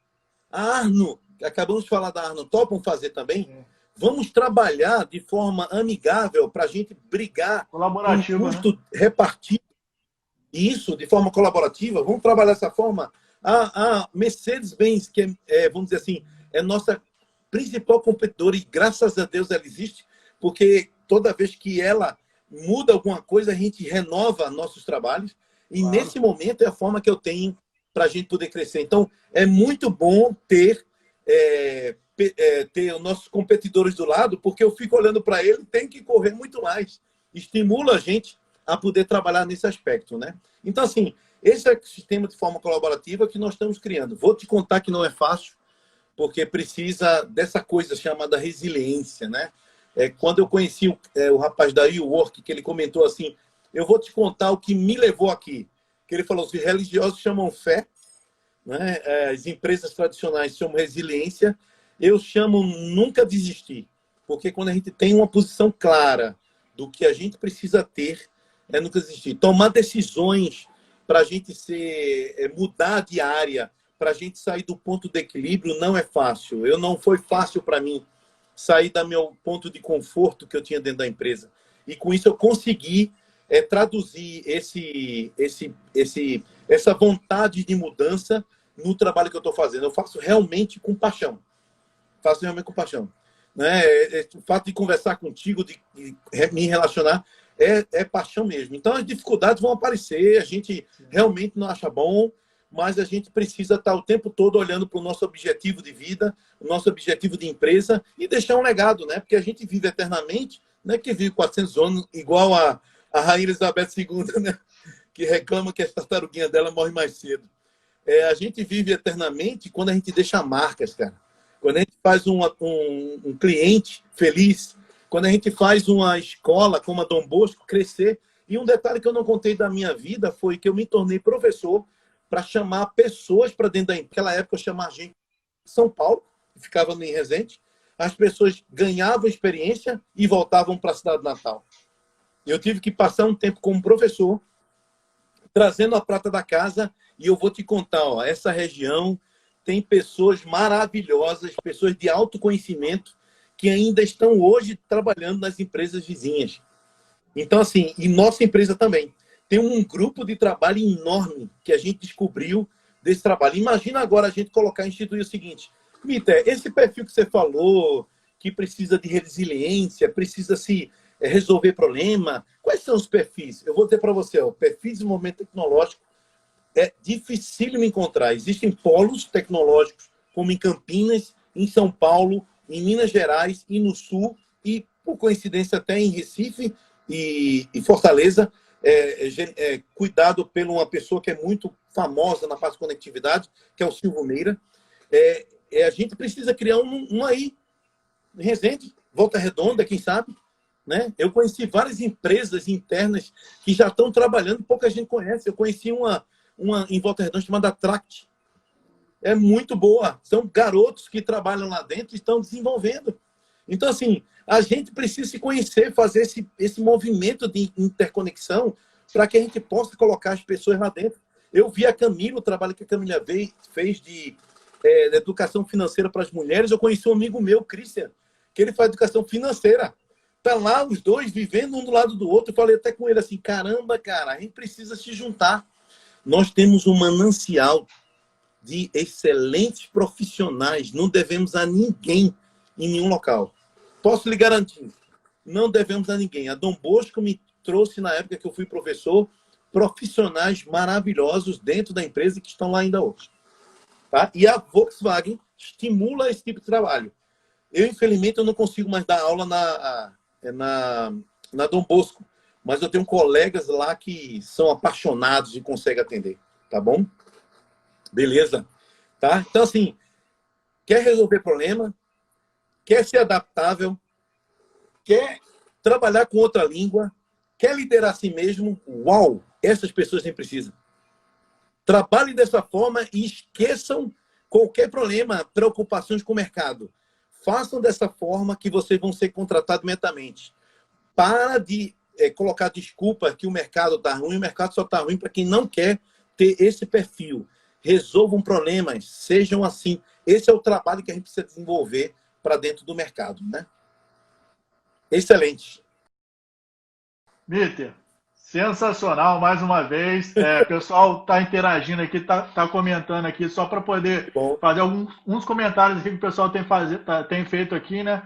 A Arno, acabamos de falar da Arno, topam fazer também? Vamos trabalhar de forma amigável para a gente brigar colaborativa, com custo repartido. Isso, de forma colaborativa. Vamos trabalhar dessa forma. A Mercedes-Benz, que vamos dizer assim, é nossa principal competidora e graças a Deus ela existe, porque toda vez que ela muda alguma coisa, a gente renova nossos trabalhos e claro, nesse momento é a forma que eu tenho para a gente poder crescer. Então, é muito bom ter os nossos competidores do lado, porque eu fico olhando para ele, tem que correr muito mais. Estimula a gente a poder trabalhar nesse aspecto, né? Então, assim, esse é o sistema de forma colaborativa que nós estamos criando. Vou te contar que não é fácil, porque precisa dessa coisa chamada resiliência, né? Quando eu conheci o rapaz da YouWork, que ele comentou assim, eu vou te contar o que me levou aqui. Que ele falou, os religiosos chamam fé, né? As empresas tradicionais chamam resiliência, eu chamo nunca desistir. Porque quando a gente tem uma posição clara do que a gente precisa ter, nunca desistir. Tomar decisões para a gente mudar de área, para a gente sair do ponto de equilíbrio, não é fácil. Não foi fácil para mim sair do meu ponto de conforto que eu tinha dentro da empresa. E com isso eu consegui traduzir essa vontade de mudança no trabalho que eu estou fazendo. Eu faço realmente com paixão. Faço realmente com paixão. Né? O fato de conversar contigo, de me relacionar, é paixão mesmo. Então, as dificuldades vão aparecer, a gente realmente não acha bom, mas a gente precisa estar o tempo todo olhando para o nosso objetivo de vida, o nosso objetivo de empresa e deixar um legado, né? Porque a gente vive eternamente, não é que vive 400 anos, igual a Rainha Elizabeth II, né? Que reclama que a tartaruguinha dela morre mais cedo. A gente vive eternamente quando a gente deixa marcas, cara. Quando a gente faz um cliente feliz, quando a gente faz uma escola como a Dom Bosco crescer. E um detalhe que eu não contei da minha vida foi que eu me tornei professor para chamar pessoas para dentro da empresa. Naquela época, eu chamava gente de São Paulo, que ficava em Resende. As pessoas ganhavam experiência e voltavam para a cidade natal. Eu tive que passar um tempo como professor, trazendo a prata da casa. E eu vou te contar, ó, essa região tem pessoas maravilhosas, pessoas de alto conhecimento, que ainda estão hoje trabalhando nas empresas vizinhas. Então, assim, e nossa empresa também. Tem um grupo de trabalho enorme que a gente descobriu desse trabalho. Imagina agora a gente colocar, instituir o seguinte, Miter, esse perfil que você falou, que precisa de resiliência, precisa se resolver problema, quais são os perfis? Eu vou dizer para você, ó, perfis de desenvolvimento tecnológico é dificílimo encontrar. Existem polos tecnológicos, como em Campinas, em São Paulo, em Minas Gerais e no Sul, e, por coincidência, até em Recife e Fortaleza, cuidado por uma pessoa que é muito famosa na parte de conectividade, que é o Silvio Meira. A gente precisa criar um aí, em Resende, Volta Redonda, quem sabe, né? Eu conheci várias empresas internas que já estão trabalhando, pouca gente conhece. Eu conheci uma em Volta Redonda chamada Tract. É muito boa. São garotos que trabalham lá dentro e estão desenvolvendo. Então, assim, a gente precisa se conhecer, fazer esse movimento de interconexão para que a gente possa colocar as pessoas lá dentro. Eu vi a Camila, o trabalho que a Camila fez de educação financeira para as mulheres. Eu conheci um amigo meu, Christian, que ele faz educação financeira. Tá lá os dois vivendo um do lado do outro. Eu falei até com ele assim, caramba, cara, a gente precisa se juntar. Nós temos um manancial de excelentes profissionais. Não devemos a ninguém em nenhum local. Posso lhe garantir, não devemos a ninguém. A Dom Bosco me trouxe, na época que eu fui professor, profissionais maravilhosos dentro da empresa que estão lá ainda hoje. Tá? E a Volkswagen estimula esse tipo de trabalho. Eu, infelizmente, eu não consigo mais dar aula na Dom Bosco, mas eu tenho colegas lá que são apaixonados e conseguem atender. Tá bom? Beleza. Tá? Então, assim, quer resolver problema, quer ser adaptável, quer trabalhar com outra língua, quer liderar a si mesmo, uau, essas pessoas nem precisam. Trabalhem dessa forma e esqueçam qualquer problema, preocupações com o mercado. Façam dessa forma que vocês vão ser contratados imediatamente. Para de colocar desculpa que o mercado está ruim. O mercado só está ruim para quem não quer ter esse perfil. Resolvam problemas, sejam assim. Esse é o trabalho que a gente precisa desenvolver para dentro do mercado, né? Excelente. Mitter, sensacional, mais uma vez. O pessoal está interagindo aqui, está comentando aqui, só para poder fazer uns comentários aqui que o pessoal tem feito aqui, né?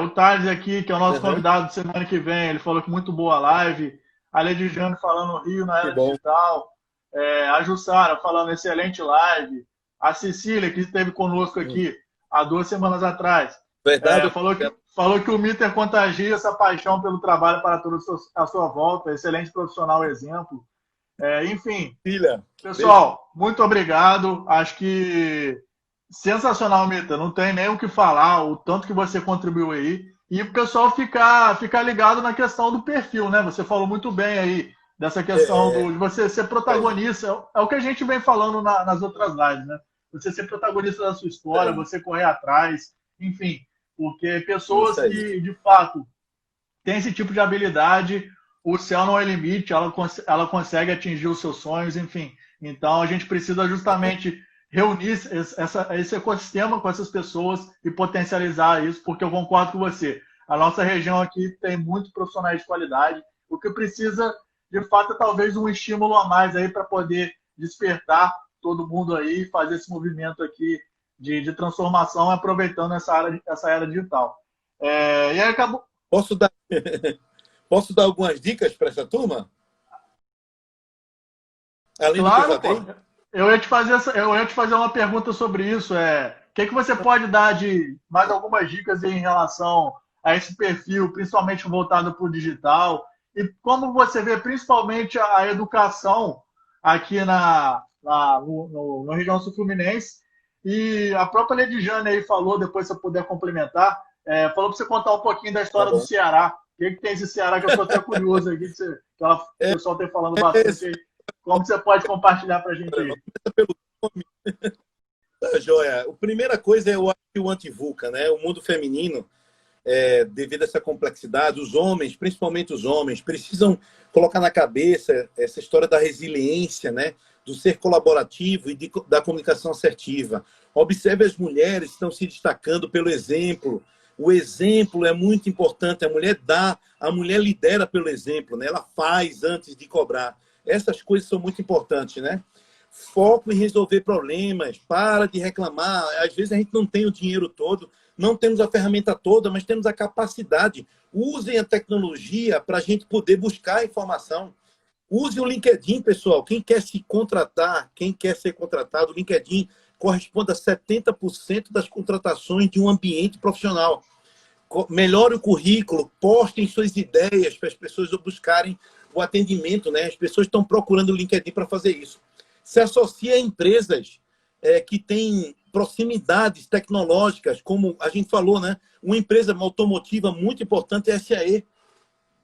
O Thales aqui, que é o nosso convidado de semana que vem, ele falou que muito boa a live. A Lady Jane falando no Rio na era digital. A Jussara falando excelente live. A Cecília, que esteve conosco aqui há 2 semanas atrás. Verdade. Falou que o Mitter contagia essa paixão pelo trabalho para todos à sua volta. Excelente profissional, exemplo. Enfim, pessoal, muito obrigado. Acho que sensacional, Mitter. Não tem nem o que falar, o tanto que você contribuiu aí. E o pessoal ficar ligado na questão do perfil, né? Você falou muito bem aí dessa questão de você ser protagonista. É o que a gente vem falando nas outras lives, né? Você ser protagonista da sua história, você correr atrás, enfim. Porque pessoas que, de fato, têm esse tipo de habilidade, o céu não é limite, ela consegue atingir os seus sonhos, enfim. Então, a gente precisa justamente reunir esse ecossistema com essas pessoas e potencializar isso, porque eu concordo com você. A nossa região aqui tem muitos profissionais de qualidade. O que precisa, de fato, é talvez um estímulo a mais aí para poder despertar todo mundo aí e fazer esse movimento aqui de transformação, aproveitando essa era digital. E aí acabou. Posso dar algumas dicas para essa turma? Além claro, do que eu, eu ia te fazer uma pergunta sobre isso. O que você pode dar de mais algumas dicas em relação a esse perfil, principalmente voltado para o digital, e como você vê principalmente a educação aqui no região sul-fluminense. E a própria Lady Jane aí falou, depois se eu puder complementar, falou para você contar um pouquinho da história do Ceará. O que tem esse Ceará que eu estou até curioso aqui, que o pessoal tem falando bastante aí. Como você pode compartilhar para a gente aí? Tá, joia. A primeira coisa é o anti-VUCA, né? O mundo feminino, devido a essa complexidade, os homens, principalmente os homens, precisam colocar na cabeça essa história da resiliência, né? Do ser colaborativo e da comunicação assertiva. Observe as mulheres que estão se destacando pelo exemplo. O exemplo é muito importante. A mulher lidera pelo exemplo, né? Ela faz antes de cobrar. Essas coisas são muito importantes, né? Foco em resolver problemas, para de reclamar. Às vezes a gente não tem o dinheiro todo, não temos a ferramenta toda, mas temos a capacidade. Usem a tecnologia para a gente poder buscar informação. Use o LinkedIn, pessoal. Quem quer se contratar, quem quer ser contratado, o LinkedIn corresponde a 70% das contratações de um ambiente profissional. Melhore o currículo, postem suas ideias para as pessoas buscarem o atendimento, né? As pessoas estão procurando o LinkedIn para fazer isso. Se associa a empresas que têm proximidades tecnológicas, como a gente falou, né? Uma empresa automotiva muito importante é a SAE.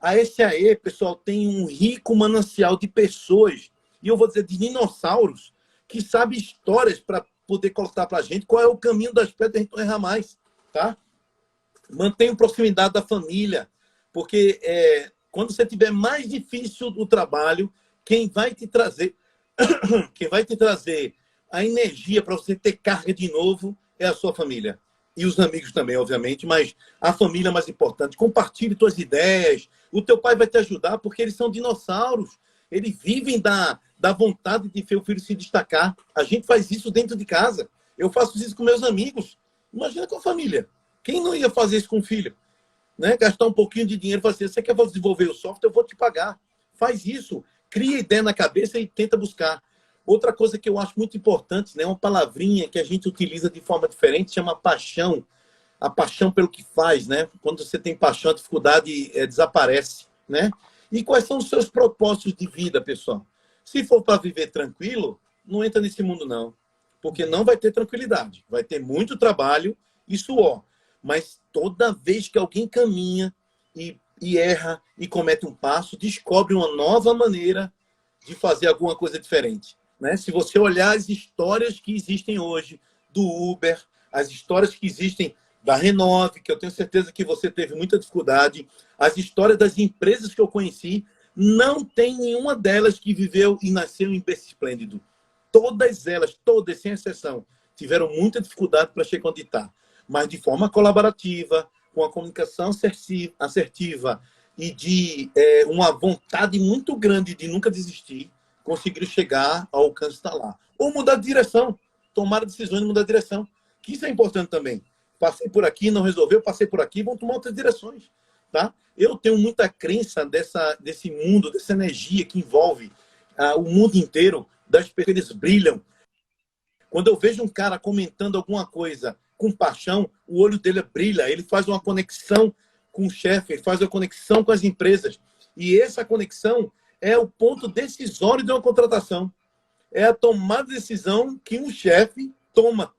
A SAE, pessoal, tem um rico manancial de pessoas, e eu vou dizer de dinossauros, que sabem histórias para poder contar para a gente qual é o caminho das pedras para a gente não errar mais, tá? Mantenha proximidade da família, porque quando você tiver mais difícil o trabalho, quem vai te trazer a energia para você ter carga de novo é a sua família. E os amigos também, obviamente, mas a família é mais importante. Compartilhe suas ideias. O teu pai vai te ajudar, porque eles são dinossauros. Eles vivem da vontade de ver o filho se destacar. A gente faz isso dentro de casa. Eu faço isso com meus amigos. Imagina com a família. Quem não ia fazer isso com o filho? Né? Gastar um pouquinho de dinheiro e falar assim, você quer desenvolver o software, eu vou te pagar. Faz isso. Cria ideia na cabeça e tenta buscar. Outra coisa que eu acho muito importante, né, uma palavrinha que a gente utiliza de forma diferente, chama paixão. A paixão pelo que faz, né? Quando você tem paixão, a dificuldade desaparece, né? E quais são os seus propósitos de vida, pessoal? Se for para viver tranquilo, não entra nesse mundo, não. Porque não vai ter tranquilidade. Vai ter muito trabalho e suor. Mas toda vez que alguém caminha e erra e comete um passo, descobre uma nova maneira de fazer alguma coisa diferente. Né? Se você olhar as histórias que existem hoje do Uber, as histórias que existem da Renove, que eu tenho certeza que você teve muita dificuldade, as histórias das empresas que eu conheci, não tem nenhuma delas que viveu e nasceu em berço esplêndido. Todas elas, todas, sem exceção, tiveram muita dificuldade para chegar onde está. Mas de forma colaborativa, com a comunicação assertiva e de uma vontade muito grande de nunca desistir, conseguiram chegar ao alcance de estar lá. Ou mudar de direção, tomar decisões de mudar de direção, que isso é importante também. Passei por aqui, não resolveu, passei por aqui, vão tomar outras direções. Tá? Eu tenho muita crença desse mundo, dessa energia que envolve o mundo inteiro, das pessoas que eles brilham. Quando eu vejo um cara comentando alguma coisa com paixão, o olho dele brilha, ele faz uma conexão com o chefe, ele faz uma conexão com as empresas. E essa conexão é o ponto decisório de uma contratação. É a tomada de decisão que um chefe toma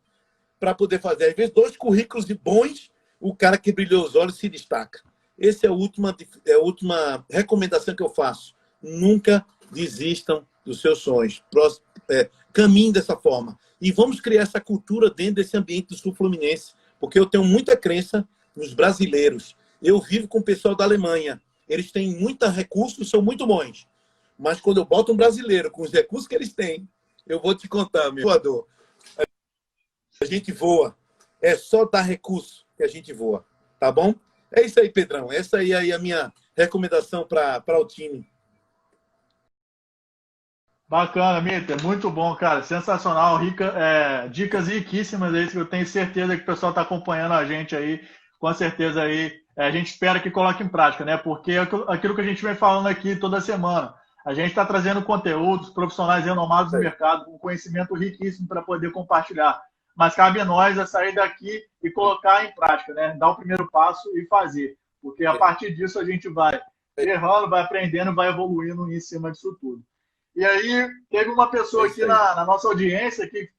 para poder fazer. Às vezes, 2 currículos de bons, o cara que brilhou os olhos se destaca. Essa é a última recomendação que eu faço. Nunca desistam dos seus sonhos. Caminhem dessa forma. E vamos criar essa cultura dentro desse ambiente do Sul Fluminense, porque eu tenho muita crença nos brasileiros. Eu vivo com o pessoal da Alemanha. Eles têm muitos recursos, são muito bons. Mas quando eu boto um brasileiro com os recursos que eles têm, eu vou te contar, meu voador. A gente voa. É só dar recurso que a gente voa. Tá bom? É isso aí, Pedrão. Essa aí é a minha recomendação para o time. Bacana, Mitter. Muito bom, cara. Sensacional. Dicas riquíssimas aí, que eu tenho certeza que o pessoal está acompanhando a gente aí. Com certeza aí. A gente espera que coloque em prática, né? Porque é aquilo que a gente vem falando aqui toda semana. A gente está trazendo conteúdos, profissionais renomados no mercado, com conhecimento riquíssimo para poder compartilhar. Mas cabe a nós sair daqui e colocar em prática, né? Dar o primeiro passo e fazer. Porque a partir disso a gente vai errando, vai aprendendo, vai evoluindo em cima disso tudo. E aí, teve uma pessoa aqui na nossa audiência que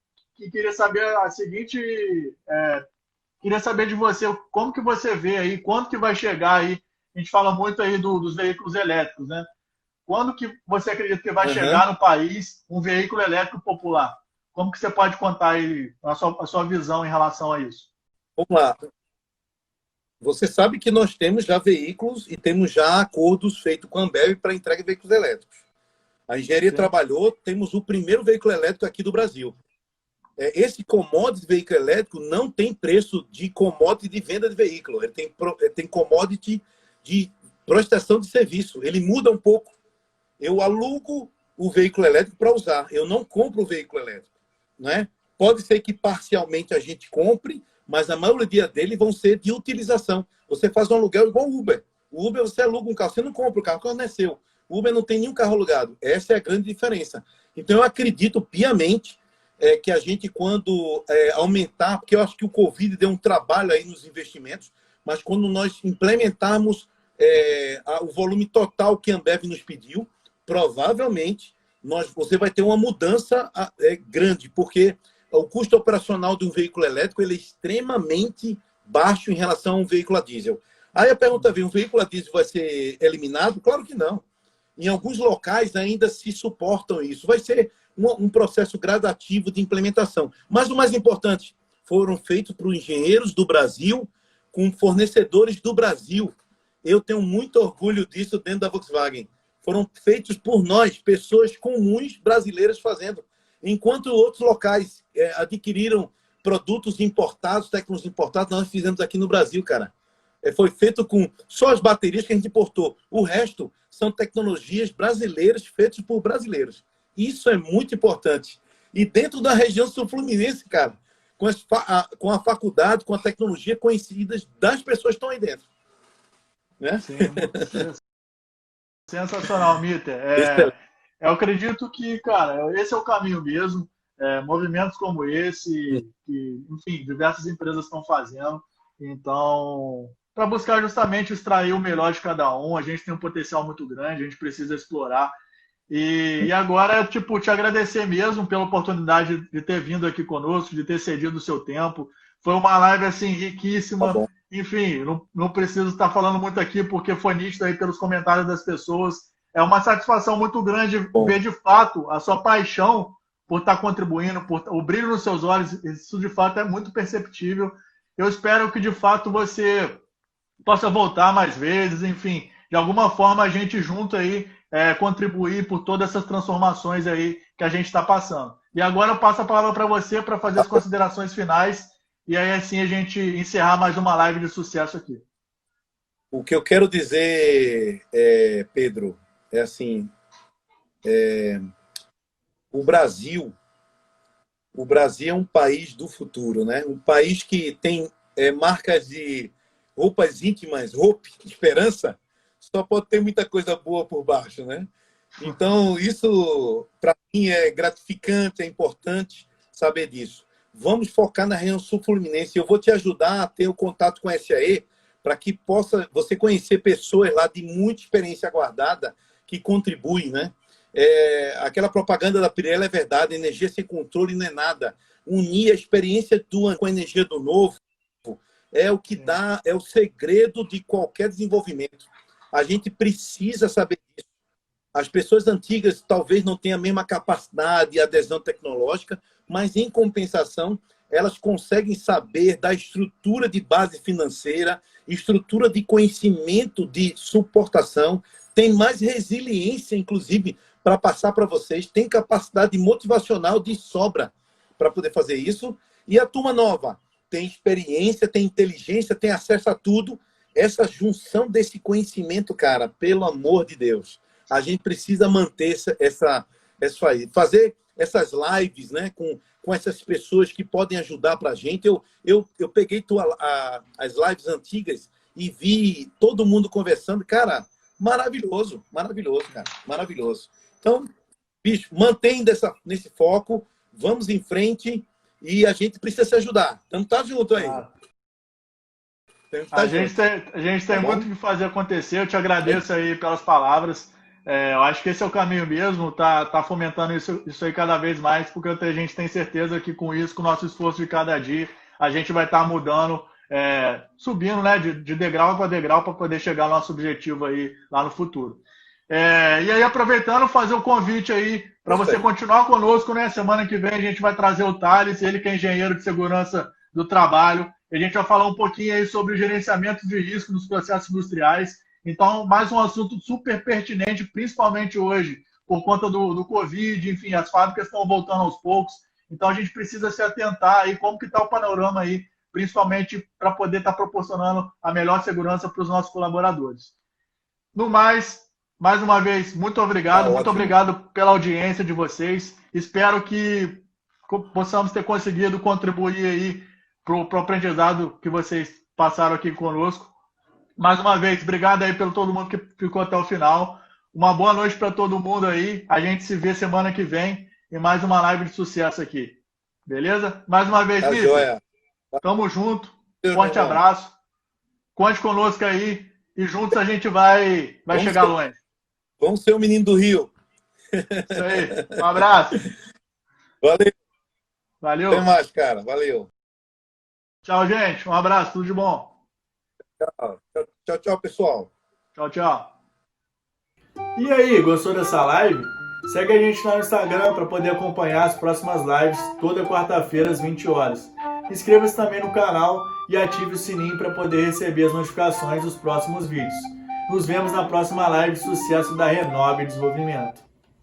queria saber a seguinte... queria saber de você, como que você vê aí, quando que vai chegar aí, a gente fala muito aí dos veículos elétricos, né? Quando que você acredita que vai chegar no país um veículo elétrico popular? Como que você pode contar aí a sua visão em relação a isso? Vamos lá. Você sabe que nós temos já veículos e temos já acordos feitos com a Ambev para entrega de veículos elétricos. A engenharia trabalhou, temos o primeiro veículo elétrico aqui do Brasil. Esse commodity de veículo elétrico não tem preço de commodity de venda de veículo. Ele tem commodity de prestação de serviço. Ele muda um pouco. Eu alugo o veículo elétrico para usar. Eu não compro o veículo elétrico. Né? Pode ser que parcialmente a gente compre, mas a maioria dele vão ser de utilização. Você faz um aluguel igual o Uber. O Uber, você aluga um carro. Você não compra o carro, o carro não é seu. O Uber não tem nenhum carro alugado. Essa é a grande diferença. Então, eu acredito piamente que a gente, quando aumentar, porque eu acho que o Covid deu um trabalho aí nos investimentos, mas quando nós implementarmos o volume total que a Ambev nos pediu, provavelmente você vai ter uma mudança grande, porque o custo operacional de um veículo elétrico ele é extremamente baixo em relação a um veículo a diesel. Aí a pergunta vem, um veículo a diesel vai ser eliminado? Claro que não. Em alguns locais ainda se suportam isso. Vai ser um processo gradativo de implementação. Mas o mais importante, foram feitos por engenheiros do Brasil, com fornecedores do Brasil. Eu tenho muito orgulho disso dentro da Volkswagen. Foram feitos por nós, pessoas comuns brasileiras fazendo. Enquanto outros locais adquiriram produtos importados, técnicos importados, nós fizemos aqui no Brasil, cara. Foi feito com só as baterias que a gente importou. O resto são tecnologias brasileiras feitas por brasileiros. Isso é muito importante. E dentro da região sul-fluminense, cara, com a faculdade, com a tecnologia conhecidas das pessoas que estão aí dentro. Né? Sim, sensacional, Mitter. Eu acredito que, cara, esse é o caminho mesmo. Movimentos como esse, que, enfim, diversas empresas estão fazendo. Então, para buscar justamente extrair o melhor de cada um, a gente tem um potencial muito grande, a gente precisa explorar. E agora, tipo, te agradecer mesmo pela oportunidade de ter vindo aqui conosco, de ter cedido o seu tempo. Foi uma live, assim, riquíssima. Tá bom. Enfim, não preciso estar falando muito aqui, porque foi nítido aí pelos comentários das pessoas. É uma satisfação muito grande ver, de fato, a sua paixão por estar contribuindo, por o brilho nos seus olhos. Isso, de fato, é muito perceptível. Eu espero que, de fato, você possa voltar mais vezes, enfim, de alguma forma a gente junto aí contribuir por todas essas transformações aí que a gente está passando. E agora eu passo a palavra para você para fazer as considerações finais e aí assim a gente encerrar mais uma live de sucesso aqui. O que eu quero dizer, Pedro, é assim, o Brasil é um país do futuro, né? Um país que tem marcas de roupas íntimas, roupa, esperança, só pode ter muita coisa boa por baixo, né? Então, isso, para mim, é gratificante, é importante saber disso. Vamos focar na região sul-fluminense. Eu vou te ajudar a ter o contato com a SAE para que possa você conhecer pessoas lá de muita experiência guardada que contribuem, né? Aquela propaganda da Pirelli é verdade, energia sem controle não é nada. Unir a experiência com a energia do novo é o que dá, é o segredo de qualquer desenvolvimento. A gente precisa saber disso. As pessoas antigas talvez não tenham a mesma capacidade e adesão tecnológica, mas, em compensação, elas conseguem saber da estrutura de base financeira, estrutura de conhecimento de suportação, tem mais resiliência, inclusive, para passar para vocês, tem capacidade motivacional de sobra para poder fazer isso. E a turma nova tem experiência, tem inteligência, tem acesso a tudo. Essa junção desse conhecimento, cara, pelo amor de Deus, a gente precisa manter essa aí, fazer essas lives, né, com essas pessoas que podem ajudar para a gente. Eu peguei as lives antigas e vi todo mundo conversando, cara, maravilhoso, cara, maravilhoso. Então, bicho, mantém nesse foco, vamos em frente e a gente precisa se ajudar. Então, tá junto aí. A gente tem muito o que fazer acontecer. Eu te agradeço aí pelas palavras. Eu acho que esse é o caminho mesmo, tá fomentando isso aí cada vez mais, porque a gente tem certeza que com isso, com o nosso esforço de cada dia, a gente vai estar mudando, subindo, né, de degrau para degrau para poder chegar ao nosso objetivo aí lá no futuro. E aí, aproveitando, fazer o convite aí para você continuar conosco, né? Semana que vem a gente vai trazer o Thales, ele que é engenheiro de segurança do trabalho. A gente vai falar um pouquinho aí sobre o gerenciamento de risco nos processos industriais. Então, mais um assunto super pertinente, principalmente hoje, por conta do Covid, enfim, as fábricas estão voltando aos poucos. Então, a gente precisa se atentar aí como que está o panorama aí, principalmente para poder estar proporcionando a melhor segurança para os nossos colaboradores. No mais uma vez, muito obrigado. Muito obrigado pela audiência de vocês. Espero que possamos ter conseguido contribuir aí para o aprendizado que vocês passaram aqui conosco. Mais uma vez, obrigado aí pelo todo mundo que ficou até o final. Uma boa noite para todo mundo aí. A gente se vê semana que vem em mais uma live de sucesso aqui. Beleza? Mais uma vez, Tá Mister. joia. Tamo junto. Deus, Forte meu irmão. abraço. Conte conosco aí e juntos a gente vai chegar longe. Vamos ser o menino do Rio. Isso aí. Um abraço. Valeu. Valeu. Até mais, cara. Valeu. Tchau, gente. Um abraço. Tudo de bom. Tchau, tchau, pessoal. Tchau, tchau. E aí, gostou dessa live? Segue a gente lá no Instagram para poder acompanhar as próximas lives toda quarta-feira às 20 horas. Inscreva-se também no canal e ative o sininho para poder receber as notificações dos próximos vídeos. Nos vemos na próxima live de sucesso da Renove Desenvolvimento.